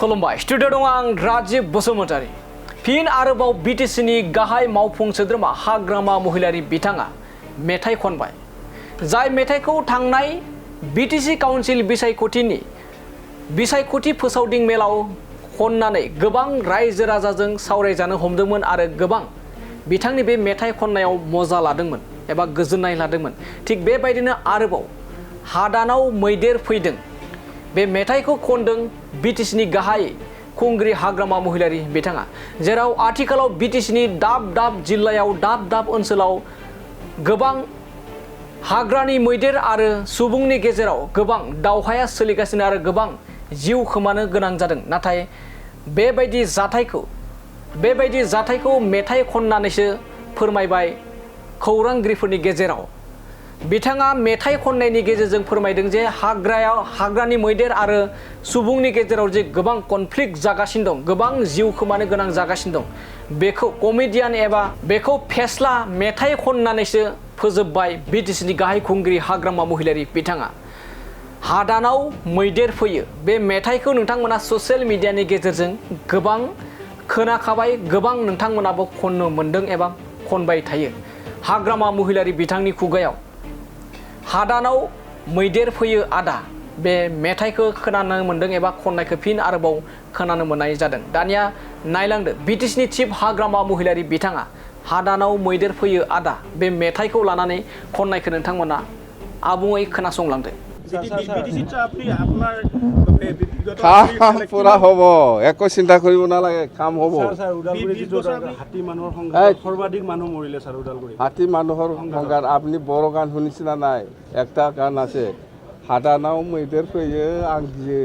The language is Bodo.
खुलुमबाय स्टुडिअ दं आं राजिब बसुमतारी फिन आरोबाव बिटिसिनि गाहाय मावफुं सोद्रोमा हाग्रामा महिलारि बिथाङा मेथाइ खनबाय जाय मेथाइखौ थांनाय बिटिसि काउन्सिल बिसायख'थि फोसावदिं मेलाव खननानै गोबां रायजो राजाजों सावरायजानो हमदोंमोन आरो गोबां बिथांनि बे मेथाइ खननायाव मजा लादोंमोन एबा गोजोननाय लादोंमोन। थिग बेबायदिनो आरोबाव हादानाव मैदेर फैदों बे मेथाइखौ खनदों बिटिसिनि गाहाय खुंगिरि हाग्रामा महिलारि बिथाङा, जेराव आथिखालाव बिटिसिनि दाब दाब जिल्लायाव दाब दाब ओनसोलाव गोबां हाग्रानि मैदेर आरो सुबुंनि गेजेराव गोबां दावहाया सोलिगासिनो आरो गोबां जिउ खोमानो गोनां जादों। नाथाय बेबायदि जाथायखौ मेथाइ खननानैसो फोरमायबाय खौरांगिरिफोरनि गेजेराव। बिथाङा मेथाइ खननायनि गेजेरजों फोरमायदों जे हाग्रानि मैदेर आरो सुबुंनि गेजेराव जे गोबां कनफ्लिक्ट जागासिनो दं, गोबां जिउ खोमानो गोनां जागासिनो दं, बेखौ कमेडियान एबा बेखौ फेस्ला मेथाइ खननानैसो फोजोबबाय बिटिसिनि गाहाय खुंगिरि हाग्रामा महिलारि बिथाङा। हादानाव मैदेर फैयो बे मेथाइखौ नोंथांमोना ससियेल मिडियानि गेजेरजों गोबां खोनाखाबाय, गोबां नोंथांमोनाबो खननो मोनदों एबा खनबाय थायो। हाग्रामा महिलारि बिथांनि खुगायाव हादानाव मैदेर फैयो आदा बे मेथाइखौ खोनानो मोनदों एबा खननायखौ फिन आरोबाव खोनानो मोननाय जादों। दानिया नायलांदो बिटिसिनि चिफ हाग्रामा महिलारि बिथाङा हादानाव मैदेर फैयो आदा बे मेथाइखौ लानानै खननायखौ नोंथांमोना आबुङै खोनासंलांदो। পুরা হব, একো চিন্তা কৰিব নালাগে, কাম হ'ব। হাতী মানুহৰ সংঘাত আপুনি বড় গান শুনিছে না নাই? একটা গান আছে, হাদানাও मैदेर फैयो आं गियो।